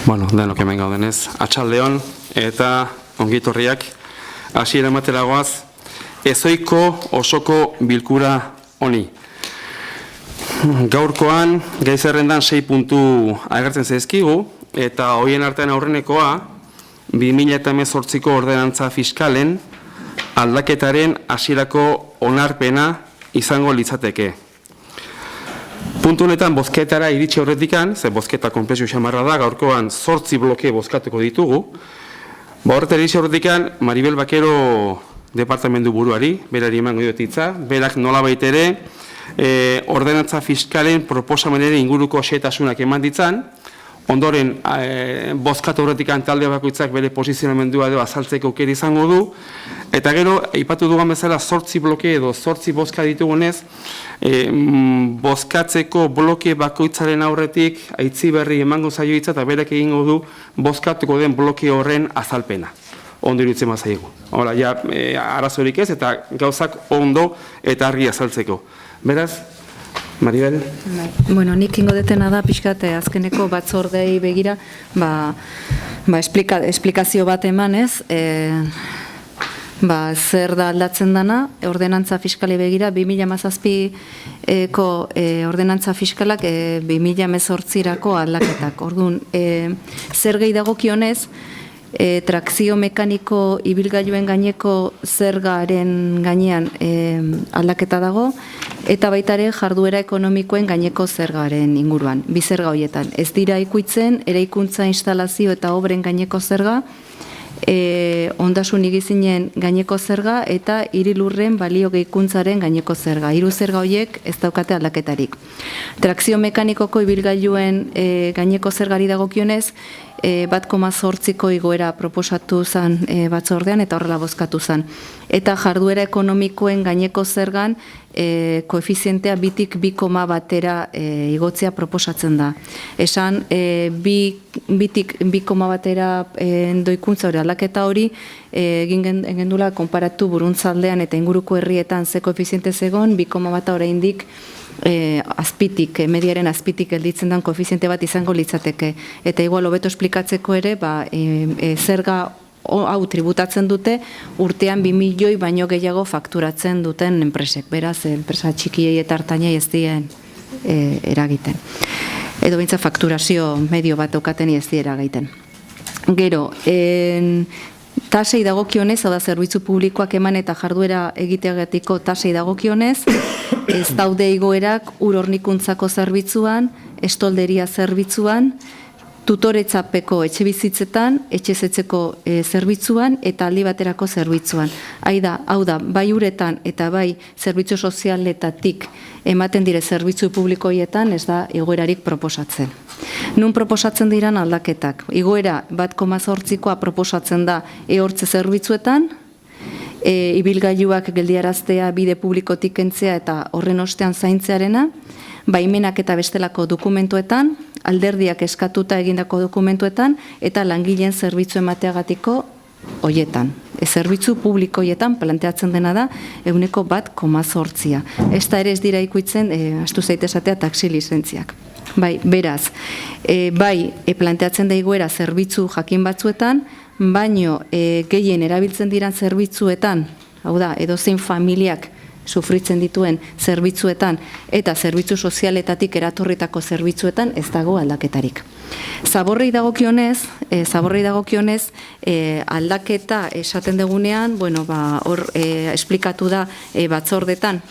Bueno, denok hemen gaudenez, atxaldeon eta ongitorriak hasiera emateragoaz ezoiko osoko bilkura honi. Gaurkoan, gai zerrendan 6 puntu agertzen zaizkigu, eta hoien artean aurrenekoa 2018ko ordenantza fiskalen aldaketaren hasierako onarpena izango litzateke. Puntu honetan bozketara iritsi horretikan, ze bozketa konplexu xamarra da, gaurkoan 8 bloke bozkatuko ditugu. Horretan iritsi horretikan, Maribel Bakero departamentu buruari, berari emango diotitza, berak nolabait ere ordenantza fiskalen proposamenaren inguruko xehetasunak eman ditzan, ondoren bozkatu horretikan talde bakoitzak bere posizionamendua edo azaltzeko aukera izango du, eta gero, aipatu dugan bezala 8 bloke edo 8 bozka ditugunez, bozkatzeko bloke bakoitzaren aurretik aitzi berri emango zaio hitza eta berek egingo du bozkatuko den bloke horren azalpena. Ondo iruditzen bazaigu. Hola, ja, arazorik ez eta gauzak ondo eta argi azaltzeko. Beraz, Maribel? Bueno, nik ingo detena da, pixkat, azkeneko batzordei begira, esplikazio bat emanez, zer da aldatzen dana, ordenantza fiskali begira, 2017ko ordenantza fiskalak 2018rako aldaketak. Orduan, zer gehi dagokionez, trakzio mekaniko ibilgailuen gaineko zergaren gainean aldaketa dago, eta baita ere jarduera ekonomikoen gaineko zergaren inguruan, bi zerga horietan. Ez dira ikuitzen, eraikuntza instalazio eta obren gaineko zerga, ondasun igizinen gaineko zerga eta hirilurren balio gehikuntzaren gaineko zerga. Hiru zerga horiek ez daukate aldaketarik. Trakzio mekanikoko ibilgailuen gaineko zergari dagokionez, 1,8ko igoera proposatu zen batzordean eta horrela bozkatu zen. Eta jarduera ekonomikoen gaineko zergan koefizientea 2,1 igotzea proposatzen da. Esan, 2,1 doikuntza hori aldaketa hori egin gendula konparatu Buruntzaldean eta inguruko herrietan ze koefiziente zegon, 2,1 oraindik azpitik, mediaren azpitik gelditzen den koefiziente bat izango litzateke. Eta igual hobeto esplikatzeko ere, zerga hau tributatzen dute urtean 2 milioi baino gehiago fakturatzen duten enpresek. Beraz, enpresa txikiei eta hartainei ez dien eragiten. Edo bintza fakturazio medio bat daukaten ez dien eragiten. Gero, tasei dagokionez, hau da zerbitzu publikoak eman eta jarduera egiteagatiko tasei dagokionez, ez daude igoerak ur hornikuntzako zerbitzuan, estolderia zerbitzuan, tutoretzapeko etxe bizitzetan, etxezetzeko zerbitzuan eta aldi baterako zerbitzuan. Hau da, bai uretan eta bai zerbitzu sozialetatik ematen dire zerbitzu publikoietan ez da igoerarik proposatzen. Nun proposatzen diran aldaketak. Igoera 1,8koa proposatzen da ehortze zerbitzuetan, ibilgailuak geldiaraztea bide publikotik kentzea eta horren ostean zaintzearena, baimenak eta bestelako dokumentuetan, alderdiak eskatuta egindako dokumentuetan eta langileen zerbitzu emateagatiko hoietan. Zerbitzu publikoietan planteatzen dena da 1,8. Ez da ere ez dira ikuitzen, astu zaitezatea taxi lizentziak. Beraz, planteatzen da igoera zerbitzu jakin batzuetan, baino gehien erabiltzen diran zerbitzuetan, hau da, edozein familiak sufritzen dituen zerbitzuetan eta zerbitzu sozialetatik eratorritako zerbitzuetan ez dago aldaketarik. Zaborrei dagokionez, aldaketa esaten degunean, hor esplikatu da batzordetan,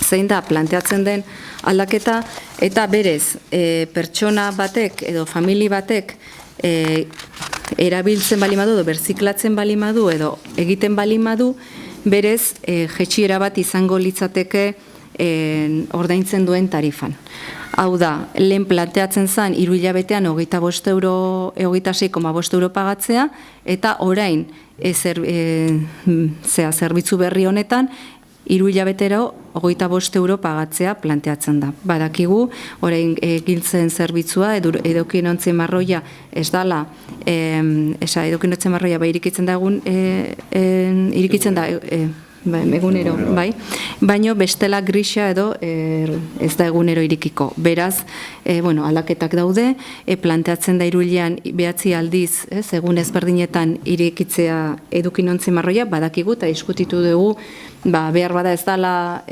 zein da planteatzen den aldaketa, eta berez, pertsona batek edo famili batek erabiltzen balimadu edo berziklatzen balimadu edo egiten balimadu, berez, jetxiera bat izango litzateke ordaintzen duen tarifan. Hau da, lehen planteatzen zen, 3 hilabetean 26,5 euro pagatzea, eta orain, zerbitzu berri honetan, 3 hilabetero 25 euro pagatzea planteatzen da. Badakigu, orain giltzen zerbitzua, edokien ontzen marroia ez dala, edokien ontzen marroia irikitzen da egunero, bai. Baino bestela grisa edo ez da egunero irikiko. Beraz, aldaketak daude, planteatzen da iruilean 9 aldiz, egun ezberdinetan irikitzea edukinontzi marroia, badakigu eta diskutitu dugu, behar bada ez dela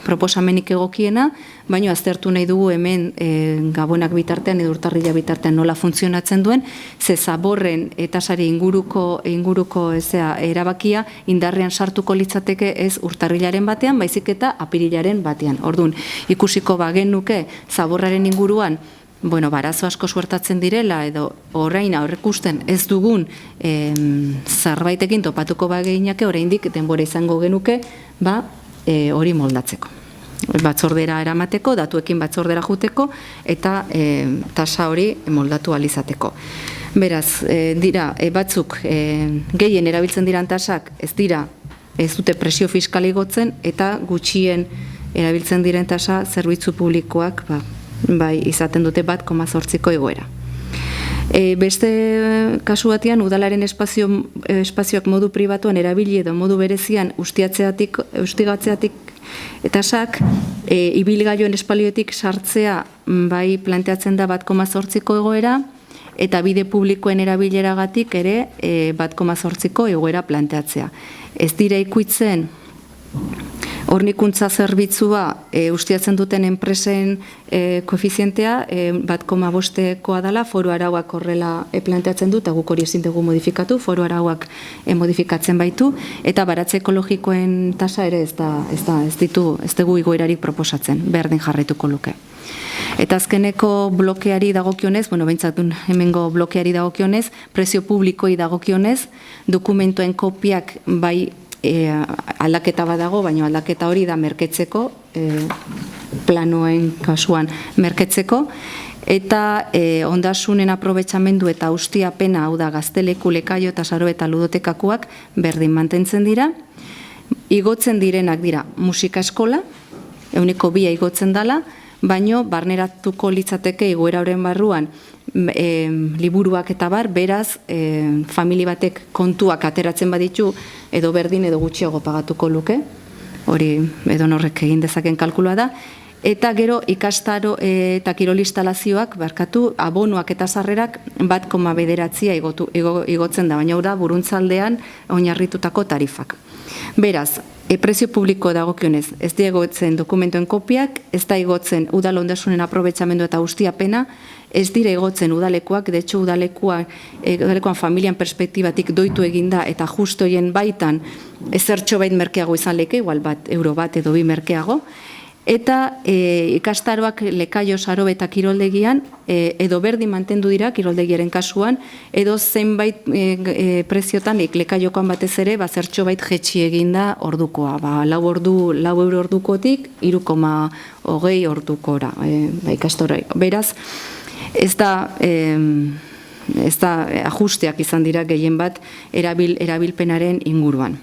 proposamenik egokiena, baino aztertu nahi dugu hemen gabonak bitartean edo urtarrila bitartean nola funtzionatzen duen, ze zaborren eta sari inguruko erabakia indarrean sartuko litzateke ez urtarrilaren batean, baizik eta apirilaren batean. Orduan, ikusiko bagenuke zaborraren inguruan barazo asko suertatzen direla edo orain aurrekusten ez dugun zerbaitekin topatuko bageinake oraindik denbora izango genuke hori moldatzeko. Batzordera eramateko, datuekin batzordera juteko eta tasa hori moldatu alizateko. Beraz, dira, batzuk gehien erabiltzen diran tasak ez dute presio fiskal igotzen eta gutxien erabiltzen diren tasa zerbitzu publikoak izaten dute 1,8ko igoera. Beste kasu batean, udalaren espazioak modu pribatuan erabili edo modu berezian ustigatzeatik tasak, ibilgailuen espalioetik sartzea planteatzen da 1,8ko egoera, eta bide publikoen erabileragatik ere 1,8ko egoera planteatzea. Ez dira ikuitzen hornikuntza zerbitzua ustiatzen duten enpresen koefizientea 1,5koa dela, foru arauak horrela planteatzen du, eta guk hori ezin dugu modifikatu, foru arauak modifikatzen baitu, eta baratze ekologikoen tasa ere ez dugu igoerarik proposatzen, berdin jarraituko luke. Eta azkeneko blokeari dagokionez, behintzat hemengo blokeari dagokionez, prezio publikoi dagokionez, dokumentuen kopiak aldaketa badago, baina aldaketa hori da merketzeko, planoen kasuan merketzeko, eta ondasunen aprobetxamendu eta ustiapena, hau da gazteleku, lekaio eta saro eta ludotekakoak berdin mantentzen dira. Igotzen direnak dira musika eskola, 2 igotzen dala, baino barneratuko litzateke igoera horren barruan liburuak eta beraz, famili batek kontuak ateratzen baditu, edo berdin edo gutxiago pagatuko luke, hori edo norrek egin dezaken kalkulua da, eta gero ikastaro eta kirol instalazioak, abonuak eta sarrerak 1,9 igotzen da, baina hau da buruntzaldean oinarritutako tarifak. Beraz, prezio publiko dagokionez, ez da igotzen dokumentuen kopiak, ez da igotzen udal ondasunen aprobetxamendu eta ustiapena, ez dira igotzen udalekuak, de hecho udalekuan familian perspektibatik doitu eginda eta justo hoien baitan ezertxo bait merkeago izan leke, igual euro bat edo 2 merkeago, eta ikastaroak lekaio, saro eta kiroldegian edo berdin mantendu dira kiroldegiaren kasuan, edo zenbait preziotan lekaiokoan batez ere zertxo bait jetxi eginda ordukoa, 4 euro ordukotik 3,20 ordukora ikastora. Beraz, ez da ajusteak izan dira gehien bat erabilpenaren inguruan.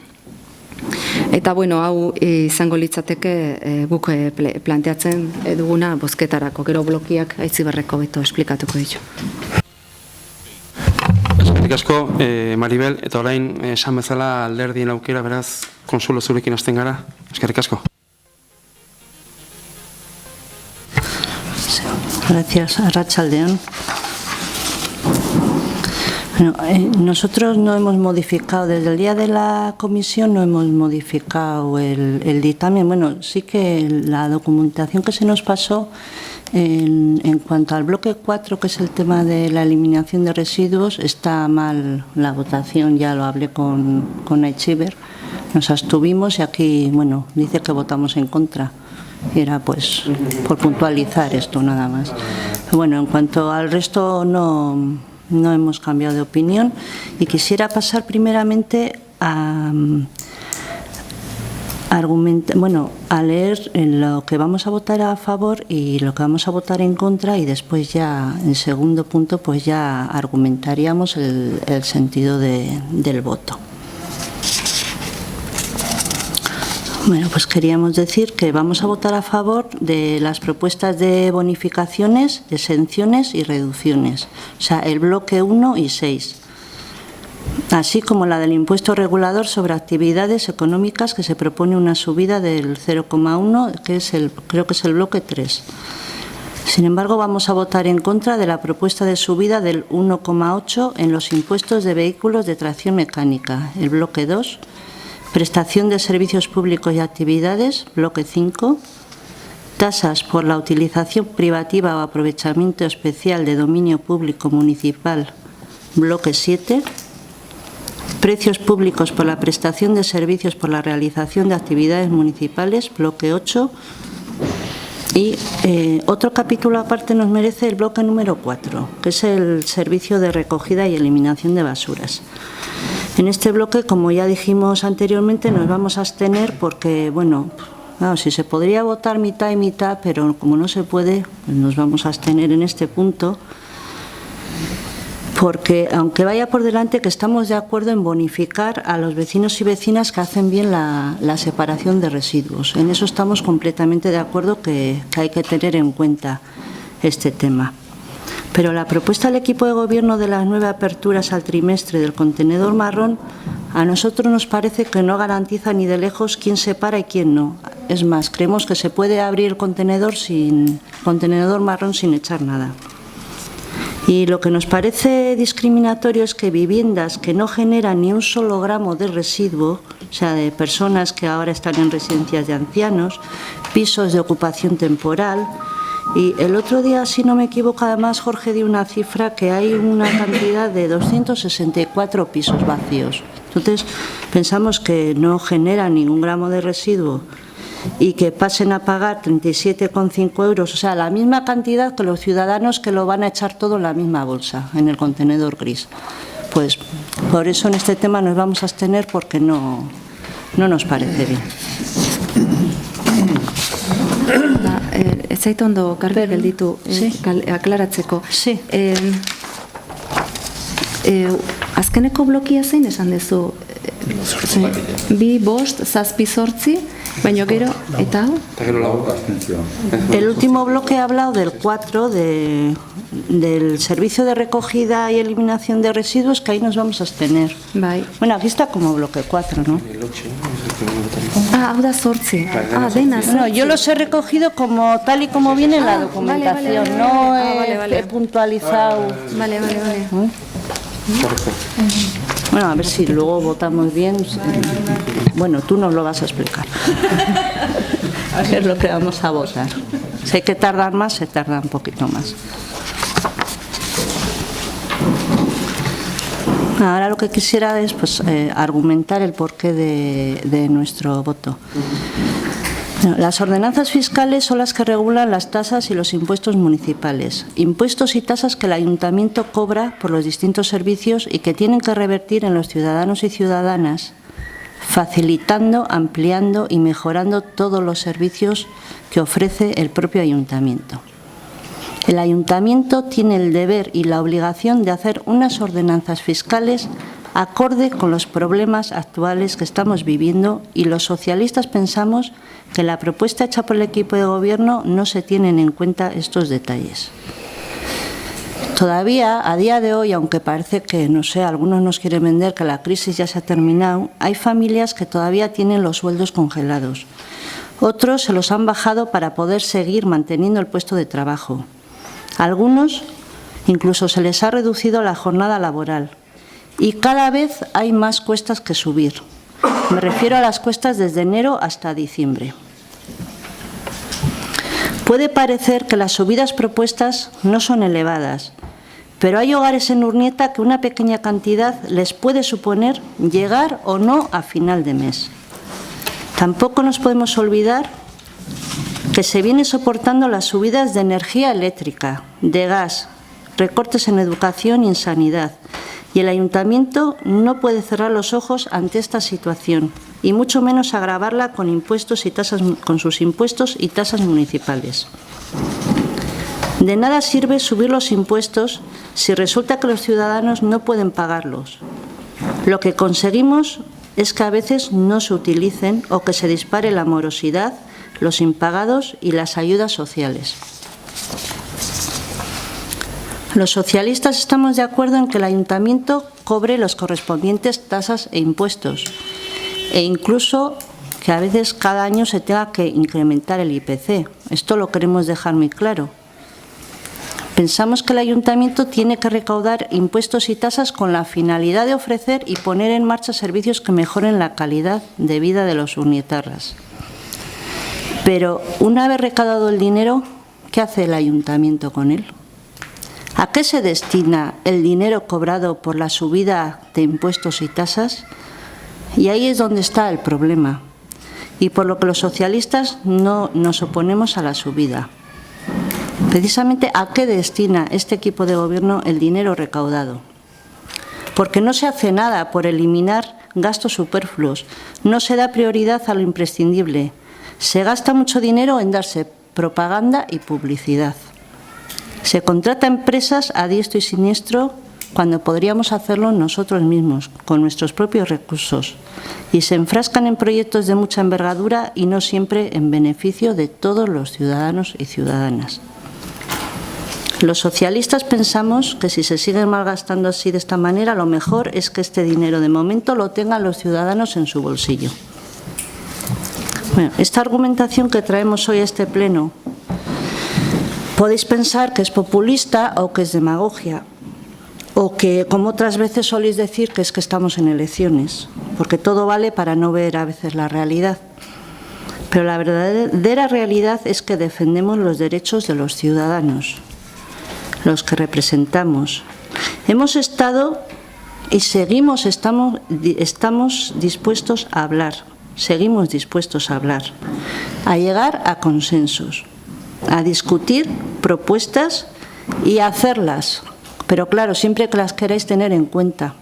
Eta, hau izango litzateke guk planteatzen duguna bozketarako, gero blokiak Aitziberreko beto esplikatuko ditu. Eskerrik asko, Maribel, eta orain esan bezala alderdien aukera, beraz, Konsulo zurekin hasten gara. Eskerrik asko. Gracias, Arratsaldeon. Bueno, nosotros no hemos modificado, desde el día de la comisión no hemos modificado el dictamen. Bueno, sí que la documentación que se nos pasó en cuanto al bloque 4, que es el tema de la eliminación de residuos, está mal la votación, ya lo hablé con Aitziber, nos abstuvimos y aquí, dice que votamos en contra. Era pues por puntualizar esto nada más. Bueno, en cuanto al resto no hemos cambiado de opinión y quisiera pasar primeramente a leer lo que vamos a votar a favor y lo que vamos a votar en contra, y después ya en segundo punto pues ya argumentaríamos el sentido del voto. Bueno, pues queríamos decir que vamos a votar a favor de las propuestas de bonificaciones, exenciones y reducciones, o sea, el bloque 1 y 6. así como la del impuesto regulador sobre actividades económicas, que se propone una subida del 0,1, creo que es el bloque 3. Sin embargo, vamos a votar en contra de la propuesta de subida del 1,8 en los impuestos de vehículos de tracción mecánica, el bloque 2, prestación de servicios públicos y actividades, bloque 5, tasas por la utilización privativa o aprovechamiento especial de dominio público municipal, bloque 7, precios públicos por la prestación de servicios por la realización de actividades municipales, bloque 8, y otro capítulo aparte nos merece el bloque número 4, que es el servicio de recogida y eliminación de basuras. En este bloque, como ya dijimos anteriormente, nos vamos a abstener porque, bueno, claro, si se podría votar mitad y mitad, pero como no se puede, pues nos vamos a abstener en este punto, porque aunque vaya por delante que estamos de acuerdo en bonificar a los vecinos y vecinas que hacen bien la separación de residuos. En eso estamos completamente de acuerdo que hay que tener en cuenta este tema. Pero la propuesta del equipo de gobierno de las 9 aperturas al trimestre del contenedor marrón, a nosotros nos parece que no garantiza ni de lejos quién separa y quién no. Es más, creemos que se puede abrir el contenedor marrón sin echar nada. Y lo que nos parece discriminatorio es que viviendas que no generan ni un solo gramo de residuo, o sea, de personas que ahora están en residencias de ancianos, pisos de ocupación temporal, y el otro día, si no me equivoco, además Jorge dio una cifra que hay una cantidad de 264 pisos vacíos. Entonces, pensamos que no generan ningún gramo de residuo y que pasen a pagar 37,5 euros, o sea, la misma cantidad que los ciudadanos que lo van a echar todo en la misma bolsa, en el contenedor gris. Pues por eso en este tema nos vamos a abstener porque no nos parece bien. Ez zait ondo garbi gelditu aklaratzeko. Sí. Azkeneko blokia zein esan duzu? 2, 5, 7, 8, baina gero, eta hau? El último bloque ha hablado del 4, del servicio de recogida y eliminación de residuos, que ahí nos vamos a abstener. Bai. Bueno, aquí está como bloque 4, ¿no? Hau da 8. Dena 8. No, yo los he recogido como tal y como viene en la documentación, vale. no Vale. he puntualizado. Vale. Bueno, a ver si luego votamos bien. Bueno, tú nos lo vas a explicar. ¿Qué es lo que vamos a votar? Si hay que tardar más, se tarda un poquito más. Ahora lo que quisiera es argumentar el porqué de nuestro voto. Las ordenanzas fiscales son las que regulan las tasas y los impuestos municipales. Impuestos y tasas que el ayuntamiento cobra por los distintos servicios y que tienen que revertir en los ciudadanos y ciudadanas, facilitando, ampliando y mejorando todos los servicios que ofrece el propio ayuntamiento. El ayuntamiento tiene el deber y la obligación de hacer unas ordenanzas fiscales acorde con los problemas actuales que estamos viviendo, y los socialistas pensamos que en la propuesta hecha por el equipo de gobierno no se tienen en cuenta estos detalles. Todavía, a día de hoy, aunque parece que, no sé, algunos nos quieren vender que la crisis ya se ha terminado, hay familias que todavía tienen los sueldos congelados. Otros se los han bajado para poder seguir manteniendo el puesto de trabajo. A algunos incluso se les ha reducido la jornada laboral. Y cada vez hay más cuestas que subir. Me refiero a las cuestas desde enero hasta diciembre. Puede parecer que las subidas propuestas no son elevadas, pero hay hogares en Urnieta que una pequeña cantidad les puede suponer llegar o no a final de mes. Tampoco nos podemos olvidar que se vienen soportando las subidas de energía eléctrica, de gas, recortes en educación y en sanidad. Y el ayuntamiento no puede cerrar los ojos ante esta situación, y mucho menos agravarla con impuestos y tasas, con sus impuestos y tasas municipales. De nada sirve subir los impuestos si resulta que los ciudadanos no pueden pagarlos. Lo que conseguimos es que a veces no se utilicen o que se dispare la morosidad, los impagados y las ayudas sociales. Los socialistas estamos de acuerdo en que el ayuntamiento cobre los correspondientes tasas e impuestos, e incluso que a veces cada año se tenga que incrementar el IPC. Esto lo queremos dejar muy claro. Pensamos que el Ayuntamiento tiene que recaudar impuestos y tasas con la finalidad de ofrecer y poner en marcha servicios que mejoren la calidad de vida de los urnietarras. Pero una vez recaudado el dinero, ¿qué hace el Ayuntamiento con él? ¿A qué se destina el dinero cobrado por la subida de impuestos y tasas? Y ahí es donde está el problema, y por lo que los socialistas no nos oponemos a la subida. Precisamente, ¿a qué destina este equipo de gobierno el dinero recaudado? Porque no se hace nada por eliminar gastos superfluos, no se da prioridad a lo imprescindible, se gasta mucho dinero en darse propaganda y publicidad. Se contrata a empresas a diestro y siniestro cuando podríamos hacerlo nosotros mismos, con nuestros propios recursos, y se enfrascan en proyectos de mucha envergadura y no siempre en beneficio de todos los ciudadanos y ciudadanas. Los socialistas pensamos que si se sigue malgastando así de esta manera, lo mejor es que este dinero de momento lo tengan los ciudadanos en su bolsillo. Bueno, esta argumentación que traemos hoy a este pleno, podéis pensar que es populista o que es demagogia, o que, como otras veces soléis decir, que es que estamos en elecciones, porque todo vale para no ver a veces la realidad. Pero la verdadera realidad es que defendemos los derechos de los ciudadanos, los que representamos. Hemos estado y estamos dispuestos a hablar, seguimos dispuestos a hablar, a llegar a consensos, a discutir propuestas y a hacerlas, pero claro, siempre que las queráis tener en cuenta.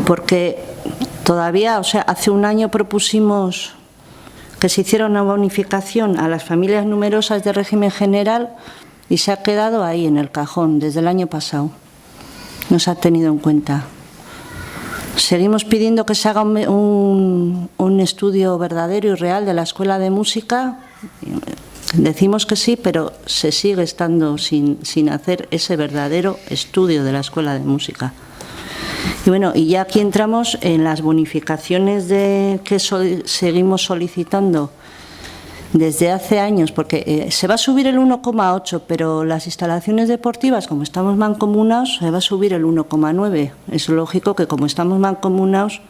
Porque todavía, hace un año propusimos que se hiciera una bonificación a las familias numerosas de régimen general y se ha quedado ahí en el cajón desde el año pasado. No se ha tenido en cuenta. Seguimos pidiendo que se haga un estudio verdadero y real de la Escuela de Música. Decimos que sí, pero se sigue estando sin hacer ese verdadero estudio de la Escuela de Música. Y bueno, y ya aquí entramos en las bonificaciones que seguimos solicitando desde hace años, porque se va a subir el 1,8, pero las instalaciones deportivas, como estamos mancomunados, se va a subir el 1,9. Es lógico que como estamos mancomunados,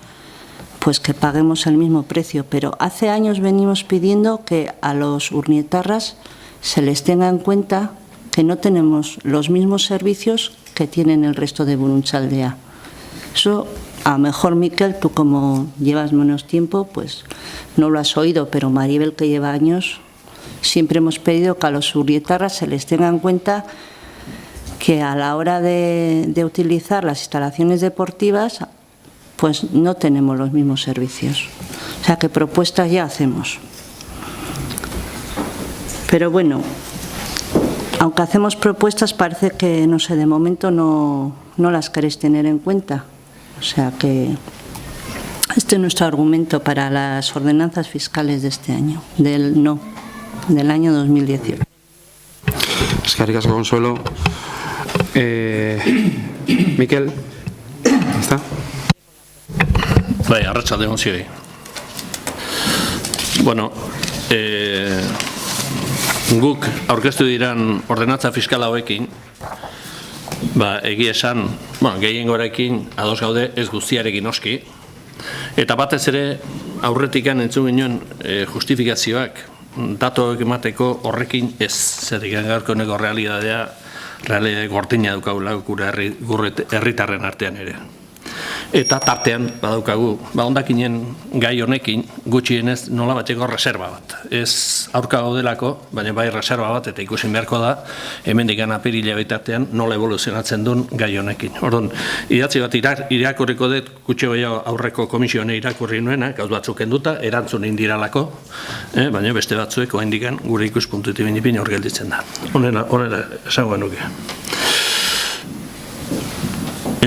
pues que paguemos el mismo precio. Pero hace años venimos pidiendo que a los urnietarras se les tenga en cuenta que no tenemos los mismos servicios que tienen el resto de Burunchaldea. Eso, a lo mejor, Miquel, tú como llevas menos tiempo, pues no lo has oído, pero Maribel, que lleva años, siempre hemos pedido que a los urnietarras se les tenga en cuenta que a la hora de utilizar las instalaciones deportivas, pues no tenemos los mismos servicios. O sea, que propuestas ya hacemos. Pero bueno, aunque hacemos propuestas, parece que, no sé, de momento no las queréis tener en cuenta. O sea que este es nuestro argumento para las ordenanzas fiscales de este año, del año 2018. Eskerrik asko, Consuelo. Miquel, ¿está? Bai, arratsaldeon zioi. Bueno, guk aurkeztu diran ordenantza fiskala hauekin, egia esan, gehiengoarekin ados gaude, ez guztiarekin noski, eta batez ere aurretikan entzun ginen justifikazioak, datuak emateko horrekin ez, zerrikan gaurkoneko realidadea gortina dukaula gure herritarren artean ere. Eta tartean badaukagu, hondakinen gai honekin gutxienez nola bateko reserva bat. Ez aurka gaudelako, baina bai reserva bat, eta ikusin beharko da, hemendikan apirila bitartean nola evoluzionatzen duen gai honekin. Orduan, idatzi bat irakurriko dut, gutxi gehiago aurreko komisioane irakurri nuena, gauz batzuk enduta, erantzun indiralako, baina beste batzuek oaindikan gure ikuspuntutik bindipin hor gelditzen da. Honera esango nuke.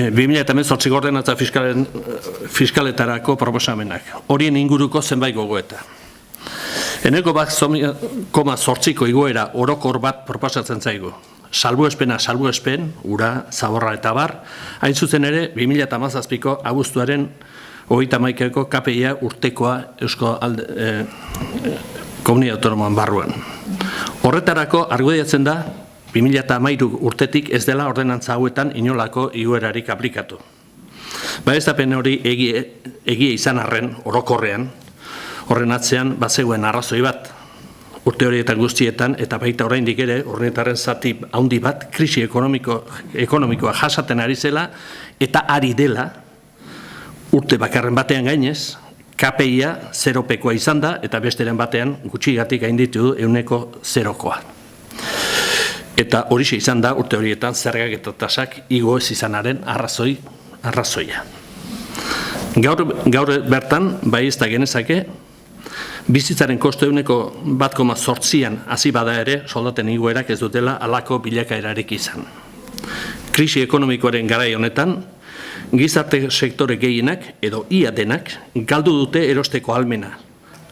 2018 ordenantza fiskaletarako proposamenak. Horien inguruko zenbait gogoeta. Eneko 1,8ko igoera orokor bat proposatzen zaigu. salbuespen, ura, zaborra eta bar, hain zuzen ere 2017ko abuztuaren 31ko KPIa urtekoa Eusko Komunitate Autonomoan barruan. Horretarako argudiatzen da 2013 urtetik ez dela ordenantza hauetan inolako igoerarik aplikatu. Baieztapen hori egia izan arren orokorrean, horren atzean bazegoen arrazoi bat. Urte horietan guztietan eta baita oraindik ere horretaren zati handi bat krisi ekonomikoa jasaten ari zela eta ari dela urte bakarren batean gainez KPIa 0pekoa izan da eta besteren batean gutxigatik gainditu du 0%. Eta horixe izan da urte horietan zergak eta tasak igo ez izanaren arrazoia. Gaur bertan bai ez da genezake bizitzaren kostu 1,8an hasi bada ere soldaten igoerak ez dutela halako bilakaerarik izan. Krisi ekonomikoaren garai honetan, gizarte sektore gehienak edo ia denak galdu dute erosteko ahalmena,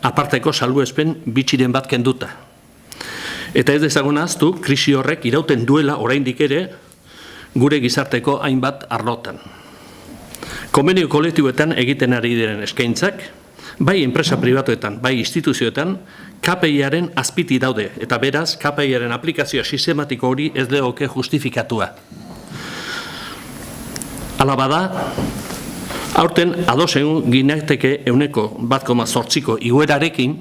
aparteko salbuespen bitxiren bat kenduta. Eta ez dezagun ahaztu, krisi horrek irauten duela oraindik ere gure gizarteko hainbat arlotan. Konbenio kolektiboetan egiten ari diren eskaintzak, bai enpresa pribatuetan, bai instituzioetan, KPIaren azpiti daude, eta beraz, KPIaren aplikazioa sistematiko hori ez legoke justifikatua. Hala bada, aurten ados egun ginateke 1,8ko igoerarekin,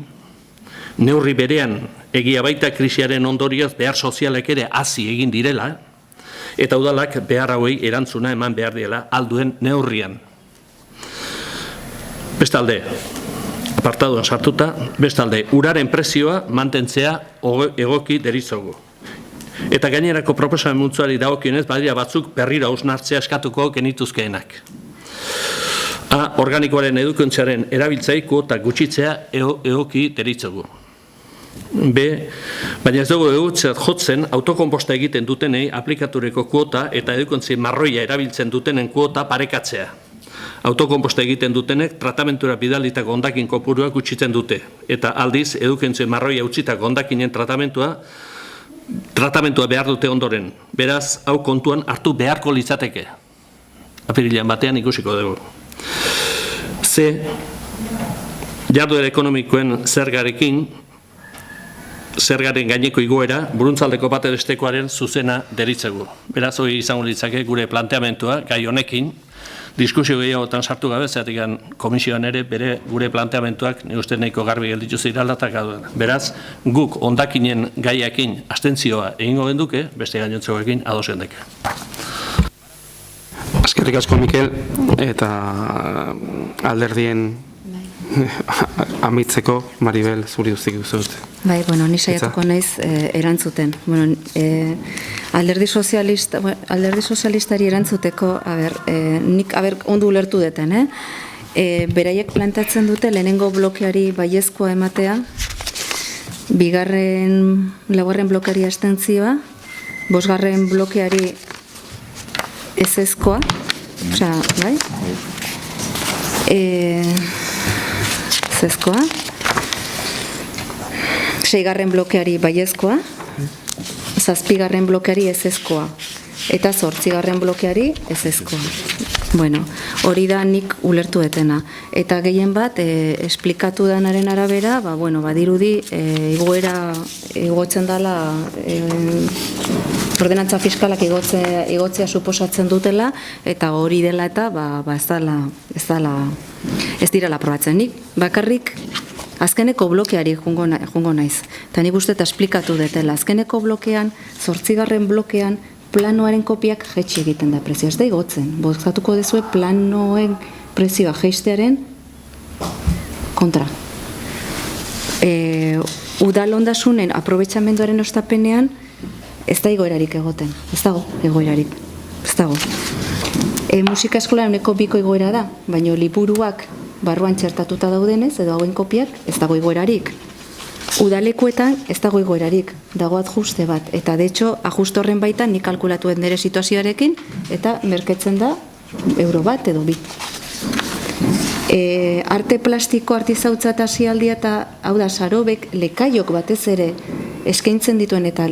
neurri berean egia baita krisiaren ondorioz behar sozialek ere hazi egin direla, eta udalak behar hauei erantzuna eman behar diela alduen neurrian. Bestalde, apartaduan sartuta, bestalde, uraren prezioa mantentzea egoki deritzogu. Eta gainerako proposamen multzoari dagokionez badira batzuk berriro hausnartzea eskatuko genituzkeenak. Organikoaren edukontziaren erabiltzai kuota gutxitzea egoki deritzogu. Baina ez dugu egutzat jotzen autokomposta egiten dutenei aplikatureko kuota eta edukontzi marroia erabiltzen dutenen kuota parekatzea. Autokomposta egiten dutenek tratamentura bidalitako hondakin kopurua gutxitzen dute. Eta aldiz, edukontzi marroia utzitako hondakinen tratamentua behar dute ondoren. Beraz, hau kontuan hartu beharko litzateke. Apirilean batean ikusiko dugu. Jarduera ekonomikoen zergaren gaineko igoera, buruntzaldeko bate bestekoaren zuzena deritzegu. Beraz, hori izango litzake gure planteamentua, gai honekin, diskusio gehiagotan sartu gabe, zeratik komisioan ere gure planteamentuak ni uste nahiko garbi gelditu ziraldatak duen. Beraz, guk hondakinen gaiakin abstentzioa egingo genduke, beste gainontzekoekin ados gendeke. Eskerrik asko, Mikel, eta alderdien amitzeko, Maribel, zuri duztik duzut. Bai, ni saiatuko naiz erantzuten. Alderdi sozialistari erantzuteko, nik ondo ulertu deten, beraiek plantatzen dute lehenengo blokeari baiezkoa ematea, laugarren blokeari abstentzioa, bosgarren blokeari ezezkoa, bai? Ezezkoa, seigarren blokeari baiezkoa, zazpigarren blokeari ezezkoa, eta zortzigarren blokeari ezezkoa. Hori da nik ulertu detena. Eta gehien bat, esplikatu danaren arabera, badirudi igotzen dela, ordenantza fiskalak igotzea suposatzen dutela, eta hori dela eta ez direla aprobatzen. Nik bakarrik azkeneko blokeari jungo naiz. Eta nik uste eta esplikatu detela. Azkeneko blokean, 8. blokean, planoaren kopiak jetxi egiten da prezioa. Ez da igotzen. Bozkatuko dezue planoen prezioa jeistearen kontra. Udal ondasunen aprobetxamenduaren ostapenean ez da igoerarik egoten. Ez dago igoerarik. Ez dago. Musika eskola 2ko igoera da, baina liburuak barruan txertatuta daudenez, edo hauen kopiak, ez dago igoerarik. Udalekuetan ez dago igoerarik, dago ajuste bat. Eta, de hecho, ajuste horren baitan nik kalkulatuen nire situazioarekin, eta merketzen da euro bat edo 2. Arte plastiko artizautza eta asialdia eta, hau da, sarobek lekaiok batez ere eskaintzen dituen eta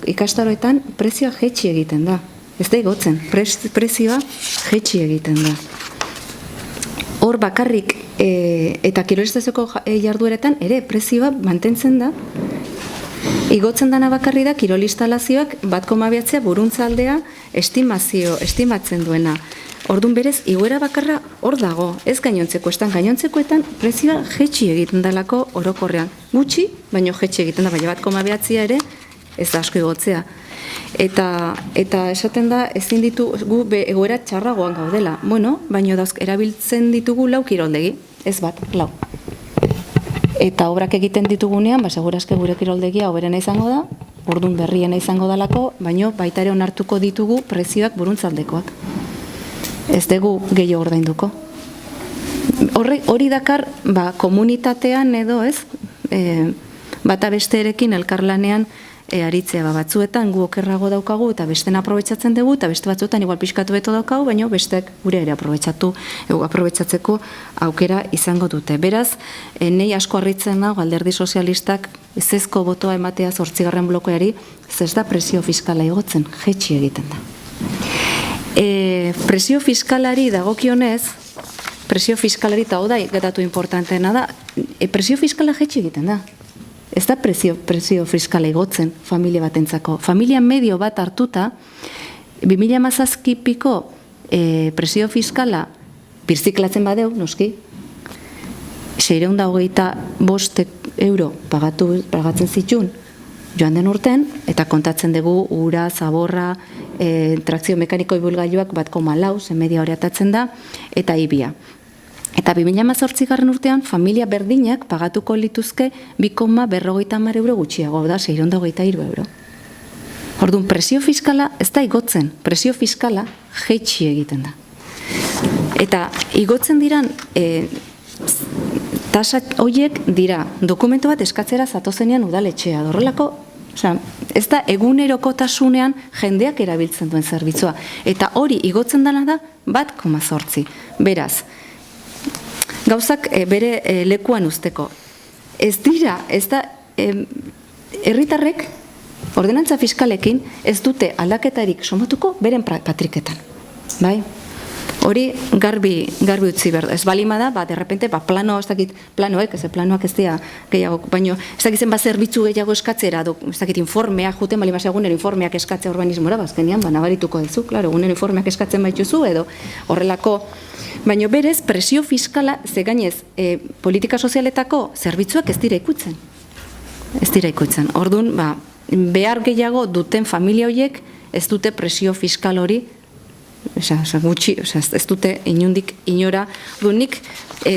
ikastaroetan prezioa jaitsi egiten da. Ez da igotzen, prezioa jaitsi egiten da. Hor bakarrik eta kiroliztazioko jardueretan ere prezioa mantentzen da. Igotzen dana bakarri da kirolinstalazioak 1,2 buruntzaldea estimatzen duena. Orduan berez, igoera bakarra hor dago, ez gainontzekoetan. Gainontzekoetan prezioa jaitsi egiten dalako orokorrean. Gutxi, baino jaitsi egiten da, baina 1,2 ere ez da asko igotzea. Eta esaten da, ezin ditugu egoera txarragoan gaudela. Bueno, baino erabiltzen ditugu 4 kiroldegi, ez bat, 4. Eta obrak egiten ditugunean, segurazke gure kiroldegia hoberena izango da, orduan berriena izango dalako, baino baita ere onartuko ditugu prezioak buruntzaldekoak. Ez dugu gehiago ordainduko. Hori dakar, komunitatean edo ez, bata besteerekin elkarlanean aritzea, batzuetan gu okerrago daukagu eta besten aprobetxatzen dugu, eta beste batzuetan igual pixkatu beto daukagu, baina bestek gure ere aprobetxatzeko aukera izango dute. Beraz, nei asko harritzen nago Alderdi Sozialistak ezezko botoa ematea 8. blokeari, ez da presio fiskala igotzen, jaitsi egiten da. Presio fiskalari dagokionez, presio fiskalari eta hau da datu importanteena da, presio fiskala jaitsi egiten da. Ez da presio fiskala igotzen familia batentzako. Familia medio bat hartuta, 2017ko presio fiskala birziklatzen badeu, noski, 625 euro pagatzen zitun joan den urten, eta kontatzen dugu ura, zaborra, trakzio mekaniko ibulgailuak 1,4, media hori atatzen da, eta ibia. Eta 2018 urtean, familia berdinak pagatuko lituzke 2,50 euro gutxiago, da 623 euro. Orduan, presio fiskala ez da igotzen, presio fiskala jaitsi egiten da. Eta igotzen diran, tasa horiek dira, dokumentu bat eskatzera zatozenean udaletxea, horrelako, ez da egunerokotasunean jendeak erabiltzen duen zerbitzua. Eta hori igotzen dela da 1,8. Beraz, gauzak bere lekuan usteko. Ez dira, ez da, herritarrek, ordenantza fiskalekin, ez dute aldaketarik somatuko beren patriketan. Bai? Hori garbi utzi behar. Ez balima da, derrepente, plano, ez dakit, planoak ez dira gehiago, baino, ez dakitzen zerbitzu gehiago eskatzera, ez dakit informeak, juten balima egunero informeak eskatzea urbanismora, bazkenean, nabarituko duzu, klaro, egunero informeak eskatzen baituzu, edo horrelako. Baina berez, presio fiskala, ze gainez, politika sozialetako zerbitzuak ez dira ikutzen. Ez dira ikutzen. Orduan, behar gehiago duten familia horiek ez dute presio fiskal hori, ez dute inundik inora. Nik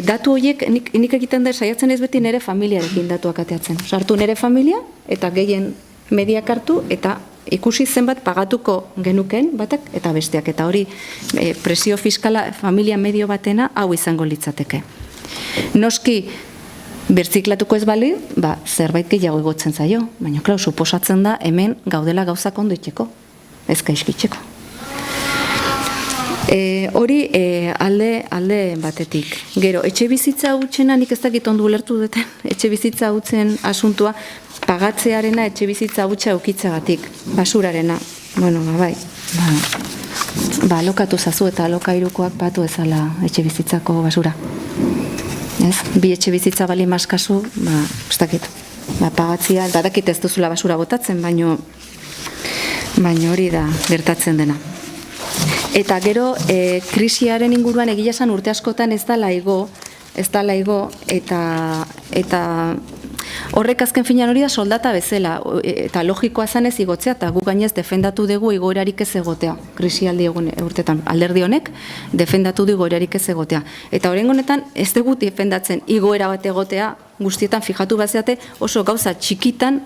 datu horiek, nik egiten da, saiatzen ez beti nire familiarekin datuak ateatzen. Sartu nire familia eta gehien mediak hartu eta ikusi zenbat pagatuko genuken batak eta besteak. Eta hori presio fiskala familia medio batena hau izango litzateke. Noski, bertziklatuko ez bali, zerbait gehiago igotzen zaio. Baina, klar, suposatzen da hemen gaudela gauzak ondo itxeko, ez gaizkitzeko. Hori alde batetik. Gero, etxe bizitza hutsena, nik ez dakit ondo ulertu duten, etxe bizitza hutzen asuntua, pagatzearena etxe bizitza hutsa eukitzagatik, basurarena. Bueno, bai, alokatu zazu eta alokairukoak batu ezala etxe bizitzako basura. Ez? Bi etxe bizitza bali maskazu, ez dakit, pagatzia, badakit ez duzula basura botatzen, baino hori da gertatzen dena. Eta gero, krisiaren inguruan egia esan urte askotan ez dala igo, eta horrek azken finean hori da soldata bezala, eta logikoa zanez igotzea, eta gu gainez defendatu dugu igoerarik ez egotea, krisialdi urtetan, alderdi honek, defendatu du igoerarik ez egotea. Eta horren honetan ez dugu defendatzen igoera bat egotea, guztietan fijatu bazeate oso gauza txikitan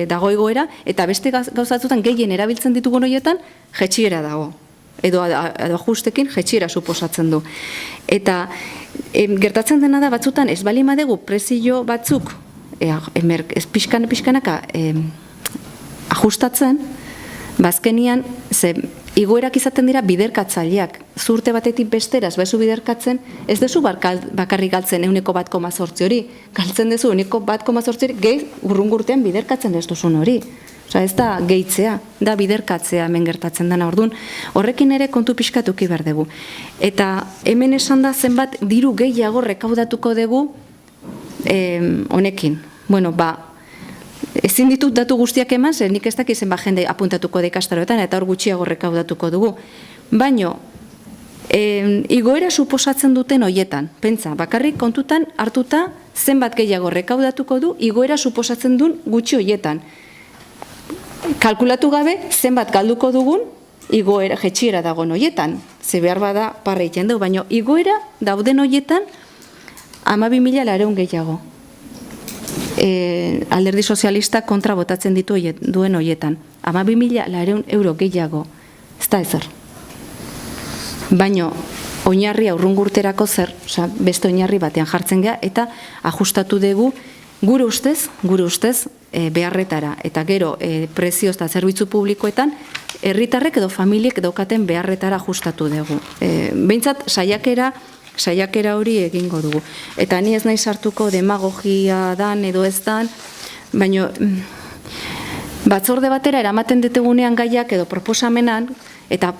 dago igoera, eta beste gauzatzutan gehien erabiltzen ditugun horietan, jetxiera dago. Edo ajustekin jetxiera suposatzen du. Eta gertatzen dena da batzutan ez bali madegu prezio batzuk ez pixkanaka ajustatzen, bazkenian igoerak izaten dira biderkatzaileak. Zurte batetik besteraz, bezu biderkatzen, ez dezu bakarrik galtzen 1,8 hori. Galtzen dezu 1,8 hori, gehi urrungurtean biderkatzen ez duzun hori. Osa, ez da gehitzea, da biderkatzea hemen gertatzen dena. Orduan, horrekin ere kontu pixkatuki behar dugu. Eta hemen esan da zenbat diru gehiago rekaudatuko dugu honekin. Bueno, ezin ditut datu guztiak eman, zer nik ez dakiz zenbat jende apuntatuko da ikastaroetan, eta hor gutxiago rekaudatuko dugu. Baina, igoera suposatzen duten hoietan, pentsa, bakarrik kontutan hartuta zenbat gehiago rekaudatuko du, igoera suposatzen duen gutxi hoietan. Kalkulatu gabe, zenbat galduko dugun, igoera, jetxiera dagoen hoietan. Ze behar bada parra egiten dugu, baina igoera dauden hoietan 12.400 gehiago. Alderdi sozialista kontra botatzen duen hoietan. 12.400 euro gehiago. Ez da ezer. Baina, oinarri aurrungurterako zer, beste oinarri batean jartzen gea, eta ajustatu dugu, gure ustez, beharretara, eta gero prezio eta zerbitzu publikoetan, herritarrek edo familiek daukaten beharretara ajustatu dugu. Behintzat, saiakera hori egingo dugu. Eta ni ez nahi sartuko demagogia dan edo ez dan, baina batzorde batera eramaten ditugunean gaiak edo proposamenan, eta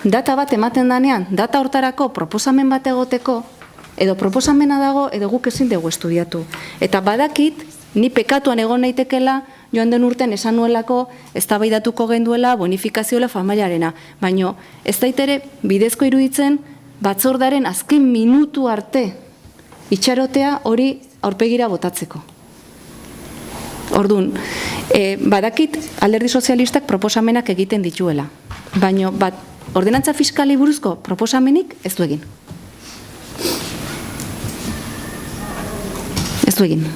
data bat ematen danean, data hortarako proposamen bat egoteko, edo proposamena dago, edo guk ezin dugu estudiatu. Eta badakit, ni pekatuan egon naitekela, joan den urtean esan nuelako, eztabaidatuko genduela, bonifikazioa familiarena. Baina ez daitere bidezko iruditzen, batzordaren azken minutu arte itxarotea hori aurpegira botatzeko. Orduan, badakit alderdi sozialistak proposamenak egiten dituela. Baina ordenantza fiskali buruzko proposamenik ez du egin. Ez du egin.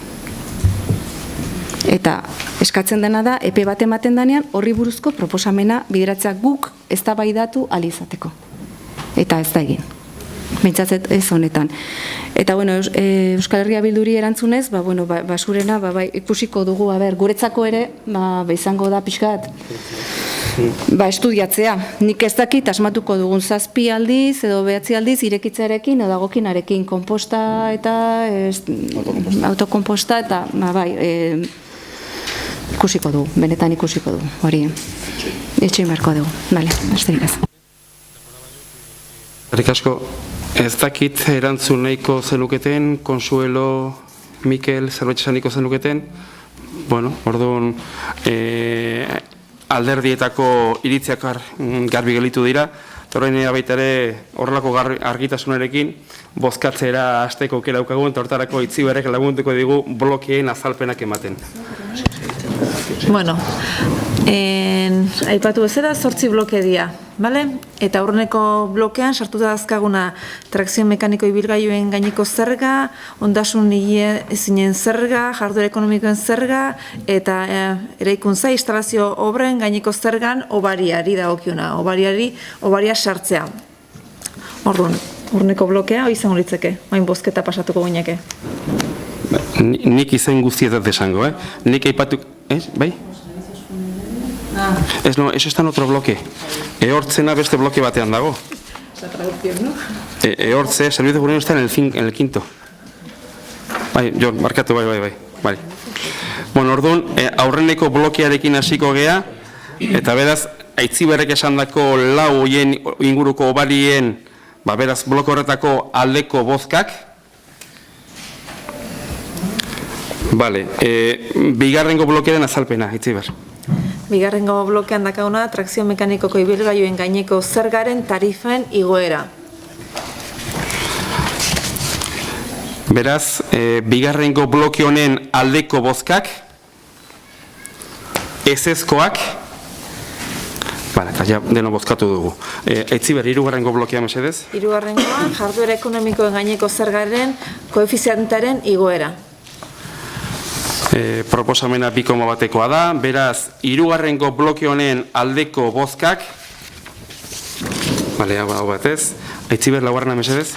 Eta eskatzen dena da, epe bat ematen danean, horri buruzko proposamena bideratzea guk eztabaidatu ahal izateko. Eta ez da egin. Pentsatzen ez honetan. Eta, bueno, Euskal Herria Bilduri erantzunez, basurena, ikusiko dugu, guretzako ere, izango da pixkat, estudiatzea. Nik ez dakit, asmatuko dugun 7 aldiz, edo 9 aldiz, irekitzarekin, edo dagokinarekin, konposta eta autokonposta, eta, ikusiko dugu, benetan ikusiko dugu, hori, etxein beharko dugu, bale, besterik ez. Eskerrik asko, ez dakit erantzun nahiko zenuketen, Consuelo, Mikel, zerbait esaniko zenuketen, bueno, orduan, alderdietako iritziak garbi gelitu dira, eta horrein baita ere horrelako argitasunarekin bozkatzera hasteko aukera daukagu, eta hortarako Itziberrek lagunduko digu blokeen azalpenak ematen. Bueno, aipatu bezala 8 bloke dira, bale? Eta aurreneko blokean sartuta dazkaguna trakzio mekaniko ibilgailuen gaineko zerga, ondasun ezinen zerga, jarduera ekonomikoen zerga, eta eraikuntza instalazio obren gaineko zergan obariari dagokiona, obaria sartzea. Orduan, aurreneko blokea hori izango litzeke, hain bozketa pasatuko gineke. Nik izen guztietat desango, Nik aipatu... Bai? Ez, no, eso está en otro bloque. Ehortzena beste bloke batean dago. Esa traducción, ¿no? Ehortze, servicio jurídico está en el quinto. Bai, jo, markatu, bai. Bueno, orduan, aurreneko blokearekin hasiko gea, eta beraz, Aitziberrek esandako 4 hoien inguruko obarien, beraz, bloke horretako aldeko bozkak. Vale, bigarrengo blokearen azalpena, Aitziber. Bigarrengo blokean dakaguna, trakzio mekanikoko ibilgailuen gaineko zergaren tarifen igoera. Beraz, bigarrengo bloke honen aldeko bozkak, ezezkoak, eta ja deno bozkatu dugu. Aitziber, 3. blokea mesedez? 3. jarduera ekonomikoen gaineko zergaren koefizientaren igoera. Proposamena 2 batekoa da, beraz, 3. bloke honen aldeko bozkak, hau batez, Aitziber, 4. mesedez?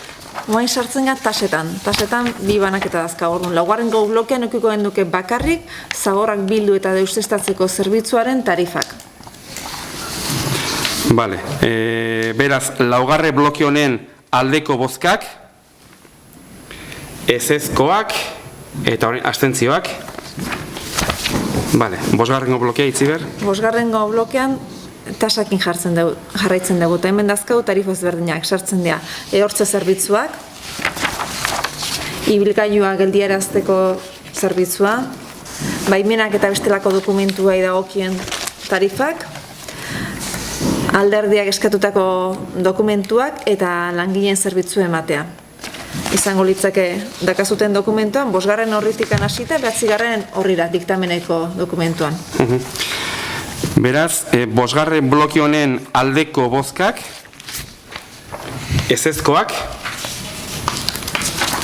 Oain sartzen gara tasetan 2 banaketa dazka. Orduan, 4. blokean okiko genduke bakarrik, zaborrak bildu eta deusestatzeko zerbitzuaren tarifak. Bale, beraz, laugarre bloke honen aldeko bozkak, ezezkoak eta orain abstentzioak. Bale, bosgarrengo blokea Itziber. Bosgarrengo blokean tasakin jarraitzen dugu, eta hemen dazkau tarifa ezberdinak sartzen dira. Ehortze zerbitzuak, ibilgailua geldiarazteko zerbitzua, baimenak eta bestelako dokumentuai dagokien tarifak, alderdiak eskatutako dokumentuak eta langileen zerbitzu ematea. Izango litzake dakazuten dokumentuan, 5. horritikan hasita, 9. horrira diktameneko dokumentuan. Beraz, 5. bloke honen aldeko bozkak, ezezkoak,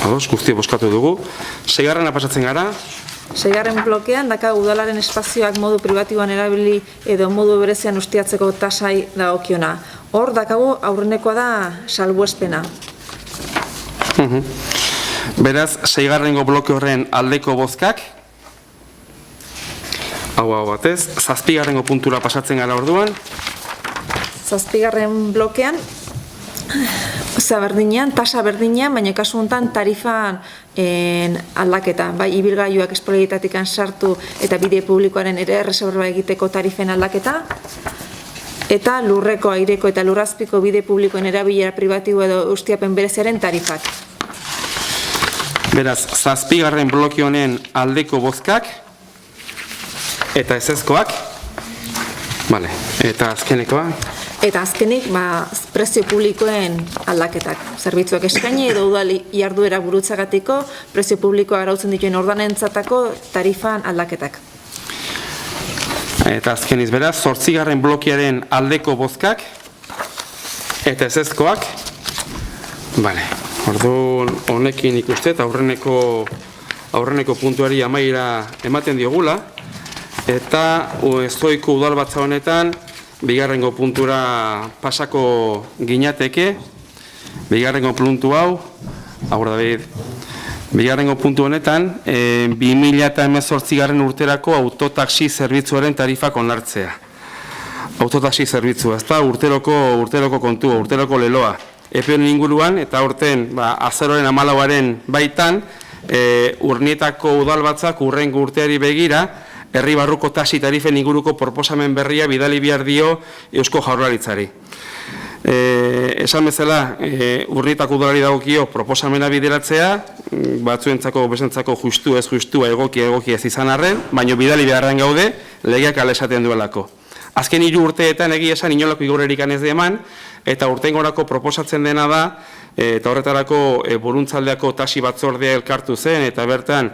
ados, guztia bozkatu dugu. 6. pasatzen gara. 6. blokean, daka udalaren espazioak modu pribatiboan erabili edo modu berezian ustiatzeko tasai dagokiona. Hor, dakagu aurrenekoa da salbuespena. Beraz, 6. bloke horren aldeko bozkak, hau batez, 7. puntura pasatzen gara orduan. 7. blokean, berdinean, tasa berdinean, baina kasu honetan tarifan aldaketa. Bai, ibilgailuak espolietatik sartu eta bide publikoaren ere erreserba egiteko tarifen aldaketa, eta lurreko, aireko eta lurrazpiko bide publikoen erabilera pribatibo edo ustiapen bereziaren tarifak. Beraz, 7. bloke honen aldeko bozkak eta ezezkoak. Bale, eta azkenekoa. Eta azkenik, prezio publikoen aldaketak. Zerbitzuak eskaini edo udal jarduera gurutzagatiko, prezio publikoa arautzen dituen ordanentzatako tarifan aldaketak. Eta azkeniz beraz, 8. blokearen aldeko bozkak eta ezezkoak. Bale, orduan honekin ikuste eta aurreneko puntuari amaiera ematen diogula. Eta Zoiko udalbatza honetan, 2. puntura pasako ginateke. 2. puntu hau, David, 2. puntu honetan, 2018 urterako autotaxi zerbitzuaren tarifak onartzea. Autotaxi zerbitzua, ez da, urteroko kontua, urteroko leloa. Epe honen inguruan, eta aurten, azaroaren 14aren baitan, Urnietako udalbatzak urrengo urteari begira, herri barruko taxi tarifen inguruko proposamen berria bidali behar dio Eusko Jaurlaritzari. Esan bezala, Urnietako udalari dagokio proposamena bideratzea, batzuentzako, besentzako justu ez justua, egokia ez izan arren, baina bidali beharren gaude, legeak ala esaten duelako. Azken 3 urteetan egia esan inolako igorerik ez da eman, eta urtengorako proposatzen dena da, eta horretarako buruntzaldeako taxi batzordea elkartu zen, eta bertan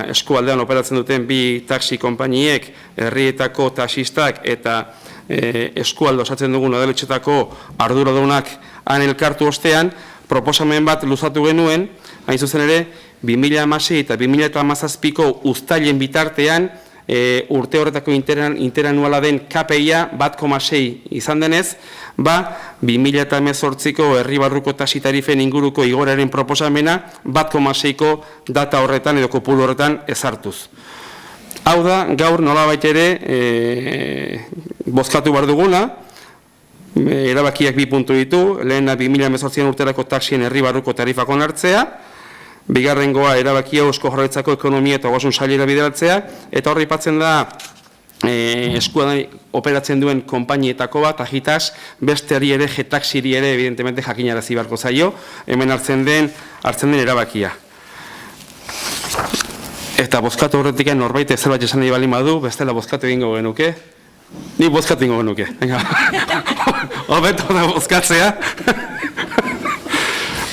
eskualdean operatzen duten 2 taxi konpainiek, herrietako taxistak eta eskualde osatzen dugun udaletxetako arduradunak han elkartu ostean, proposamen bat luzatu genuen, hain zuzen ere, 2016 eta 2017ko uztailen bitartean, urte horretako interanuala den KPI-a 1,6 izan denez, 2018ko herri barruko taxi tarifen inguruko igoeraren proposamena 1,6ko data horretan edo kopuru horretan ezartuz. Hau da, gaur nolabait ere bozkatu behar duguna, erabakiak 2 puntu ditu, lehena 2018 urterako taxien herri barruko tarifak onartzea, bigarrengoa erabakia Eusko Jaurlaritzako ekonomia eta ogasun sailera bideratzea, eta horri aipatzen da eskuan operatzen duen konpainietako bat, Agitas, besteari ere, Getaxiri ere, evidentemente jakinarazi beharko zaio, hemen hartzen den erabakia. Eta bozkatu horretik norbait zerbait esan nahi baldin badu, bestela bozkatu egingo genuke. Ni bozkatu egingo genuke. Hobeto da bozkatzea.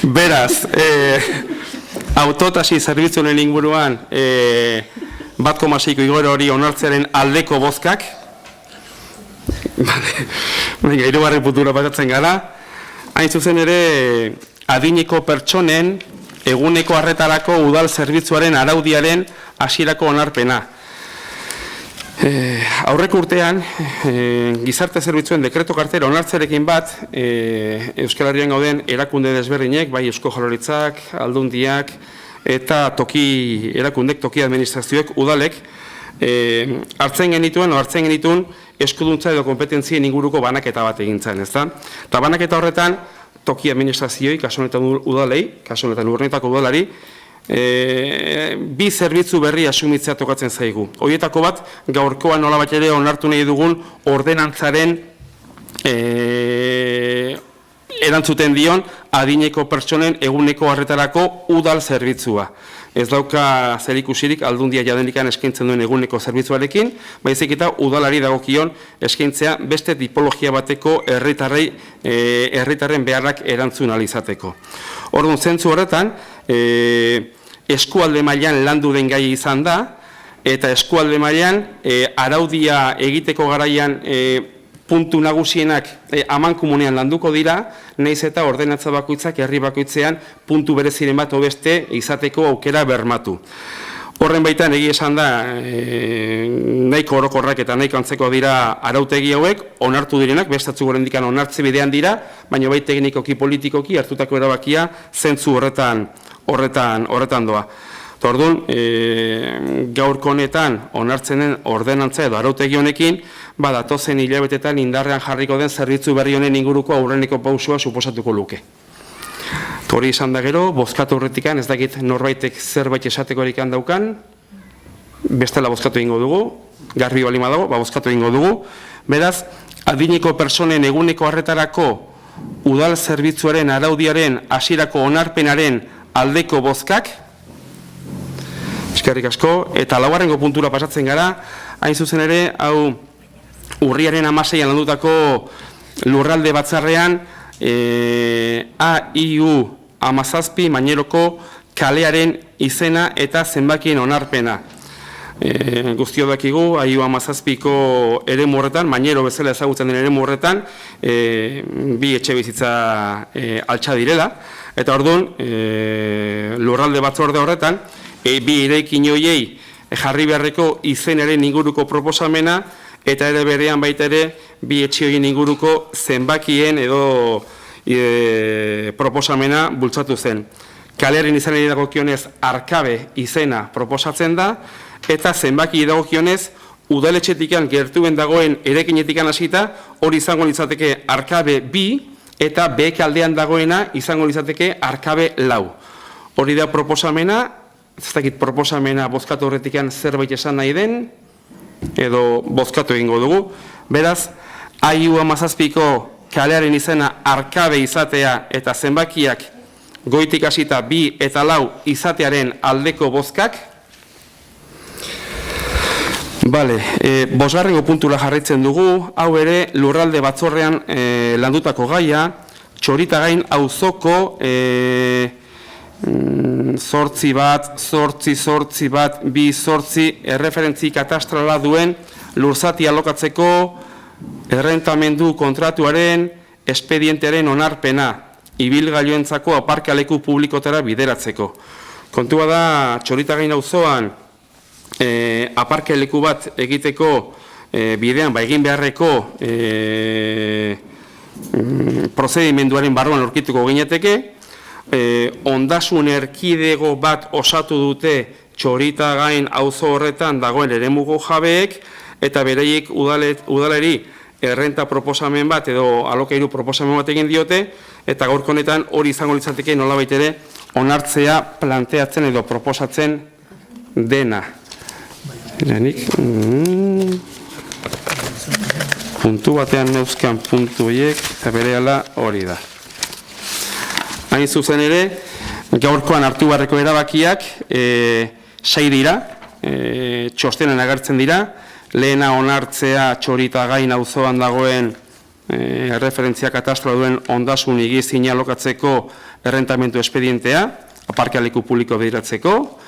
Beraz, autotaxi zerbitzuen inguruan 1,6ko igoera hori onartzearen aldeko bozkak. Hirugarren puntura pasatzen gara. Hain zuzen ere, adineko pertsonen eguneko arretarako udal zerbitzuaren araudiaren hasierako onarpena. Aurreko urtean, gizarte zerbitzuen dekreto kartera onartzerekin bat, Euskal Herrian gauden erakunde desberdinek, bai Eusko Jaurlaritzak, Aldundiak, eta erakundek, toki administrazioek, udalek, hartzen genituen eskuduntza edo kompetentzien inguruko banaketa bat egin zen, ezta? Eta banaketa horretan, toki administrazioi, kasu honetan udalei, kasu honetan Urnietako udalari, bi zerbitzu berri asumitzea tokatzen zaigu. Horietako bat, gaurkoan nolabait ere onartu nahi dugun ordenantzaren erantzuten dion adineko pertsonen eguneko arretarako udal zerbitzua. Ez dauka zerikusirik Aldundia jadenikan eskaintzen duen eguneko zerbitzuarekin, baizik eta udalari dagokion eskaintzea beste tipologia bateko herritarren beharrak erantzun ahal izateko. Orduan, zentzu horretan, eskualde mailan landu den gai izan da, eta eskualde mailan araudia egiteko garaian puntu nagusienak amankomunean landuko dira, nahiz eta ordenantza bakoitzak herri bakoitzean puntu bereziren bat beste izateko aukera bermatu. Horren baitan egia esan da, nahiko orokorrak eta nahiko antzeko dira arautegi hauek, onartu direnak, bestatzu gorendikan onartze bidean dira, baina bai teknikoki politikoki hartutako erabakia zentzu horretan doa. Orduan, gaurko honetan onartzen den ordenantza edo arautegi honekin, datozen hilabetetan indarrean jarriko den zerbitzu berri honen inguruko aurreneko pausua suposatuko luke. Hori izan da gero, bozkatu horretikan, ez dakit norbaitek zerbait esatekorik daukan, bestela bozkatu egingo dugu, garbi balima dago, bozkatu egingo dugu. Beraz, adineko personen eguneko arretarako udal zerbitzuaren araudiaren hasierako onarpenaren aldeko bozkak, eskerrik asko, eta laugarrengo puntura pasatzen gara, hain zuzen ere, hau urriaren 16an landutako lurralde batzarrean AIU 17 Maineroko kalearen izena eta zenbakien onarpena. Guztio dakigu, AIU 17ko eremu horretan, Mainero bezala ezagutzen den eremu horretan, bi etxe bizitza altxa direla, eta orduan, lurralde batzorde horretan, bi eraikin horiei jarri beharreko izenaren inguruko proposamena, eta ere berean baita ere bi etxe horien inguruko zenbakien edo proposamena bultzatu zen. Kalearen izanari dagokionez arkabe izena proposatzen da, eta zenbaki dagokionez udaletxetikan gertuen dagoen erekinetikan hasita hori izango litzateke arkabe 2 eta behek aldean dagoena izango litzateke arkabe 4. Hori da proposamena, ez dakit proposamena bozkatu horretikan zerbait esan nahi den, edo bozkatu egingo dugu. Beraz, AIU 17ko kalearen izena arkabe izatea eta zenbakiak goitik hasita 2 eta 4 izatearen aldeko bozkak. Bosgarrengo puntura jarraitzen dugu, hau ere lurralde batzorrean landutako gaia, Txoritagain auzoko 8 bat, 8 bat, 2 erreferentzi katastrala duen lurzati alokatzeko errentamendu kontratuaren espedientearen onarpena, ibilgailuentzako aparkaleku publikotara bideratzeko. Kontua da, Txoritagain auzoan aparkaleku bat egiteko bidean egin beharreko prozedimenduaren barruan aurkituko ginateke, ondasun erkidego bat osatu dute Txoritagain auzo horretan dagoen eremuko jabeek, eta bereiek udaleri errenta proposamen bat edo alokairu proposamen bat egin diote, eta gaurko honetan hori izango litzateke nolabait ere onartzea planteatzen edo proposatzen dena. Puntu batean neuzkan puntu horiek, eta berehala hori da. Hain zuzen ere, gaurkoan hartu beharreko erabakiak 6 dira, txostenen agertzen dira, lehena onartzea Txoritagain auzoan dagoen referentzia katastro duen ondasun igizina alokatzeko errentamendu espedientea, aparkaleku publiko bideratzeko,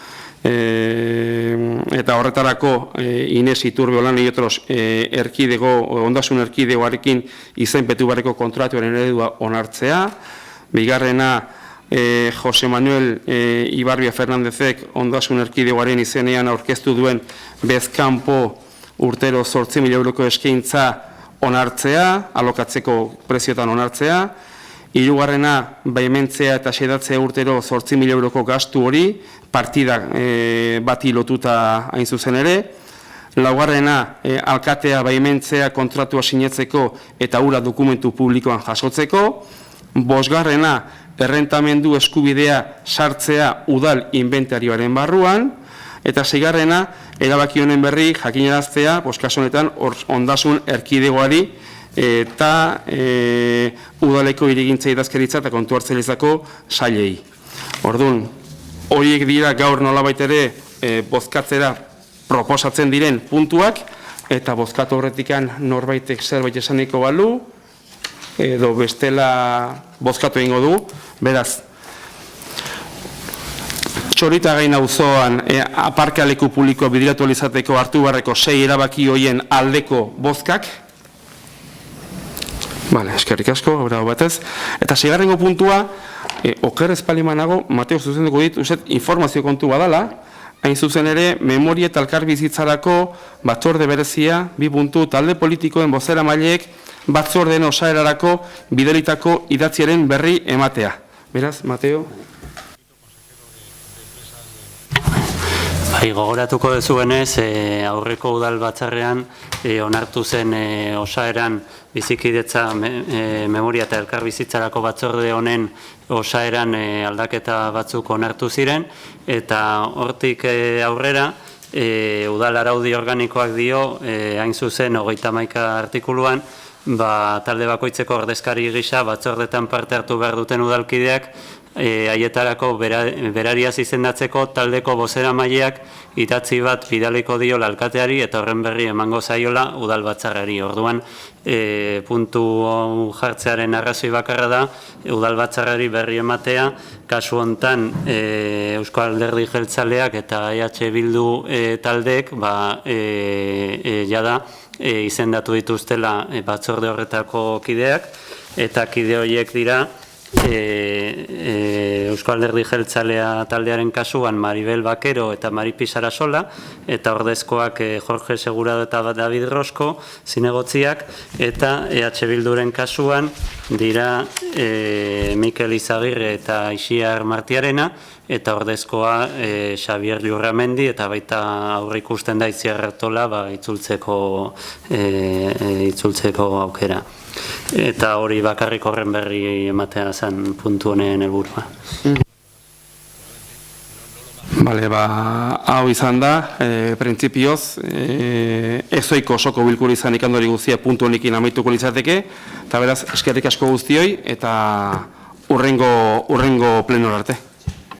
eta horretarako Ines Iturbe Olano y otros ondasun erkidegoarekin izenpetu beharreko kontratuaren eredua onartzea, bigarrena Jose Manuel Ibarbia Fernandezek ondasun erkidegoaren izenean aurkeztu duen bezkanpo urtero 8.000 euroko eskaintza onartzea, alokatzeko preziotan onartzea, hirugarrena baimentzea eta xedatzea urtero 8.000 euroko gastu hori, partida bati lotuta hain zuzen ere, laugarrena alkatea baimentzea kontratua sinetzeko eta hura dokumentu publikoan jasotzeko, bosgarrena errentamendu eskubidea sartzea udal inventarioaren barruan, eta seigarrena erabaki honen berri jakinaraztea, kasu honetan ondasun erkidegoari eta udaleko hirigintza idazkaritza eta kontu hartzailezako sailei. Orduan, horiek dira gaur nolabait ere bozkatzera proposatzen diren puntuak, eta bozkatu horretikan norbaitek zerbait esaniko balu, edo bestela bozkatu egingo du, beraz, Txoritagai auzoan aparkaleku publiko bideratu izateko hartu beharreko 6 erabaki hoien aldeko bozkak. Eskerrik asko, batez. Eta seigarrengo puntua, oker espaliman Mateo zuzenduko dit, informazio kontu badala, hain zuzen ere, memoria eta elkarbizitzarako batzorde berezia, 2 puntu, talde politikoen bozera maileek batzordeen osaerarako bidelitako idatziaren berri ematea. Beraz, Mateo? Gogoratuko dezuenez, aurreko udal batzarrean onartu zen osaeran bizikidetza memoria eta elkarbizitzarako batzorde honen osaeran aldaketa batzuk onartu ziren, eta hortik aurrera udal araudi organikoak dio, hain zuzen 31 artikuluan, talde bakoitzeko ordezkari gisa batzordetan parte hartu behar duten udalkideak haietarako berariaz izendatzeko taldeko bozeramaileak idatzi bat bidaliko dio alkateari eta horren berri emango zaiola udal batzarrari. Orduan, puntu jartzearen arrazoi bakarra da, udal batzarrari berri ematea, kasu hontan Eusko Alderdi Jeltzaleak eta EH Bildu taldeek jada izendatu dituztela batzorde horretako kideak, eta kide horiek dira Eusko Alderdi Jeltzalea taldearen kasuan Maribel Bakero eta Mari Pisarasola, eta ordezkoak Jorge Segurado eta David Rosco zinegotziak, eta EH Bilduren kasuan dira Mikel Izagirre eta Ixiar Martiarena, eta ordezkoa Xabier Liurramendi, eta baita aurre ikusten da Itziar Artola itzultzeko aukera. Eta hori bakarrik horren berri ematea zen puntu honen helburua. Hau izan da, printzipioz, ezoiko osoko bilkura izan ikandori guztia puntu honekin amaituko litzateke, eta beraz, eskerrik asko guztioi, eta urrengo plenora arte.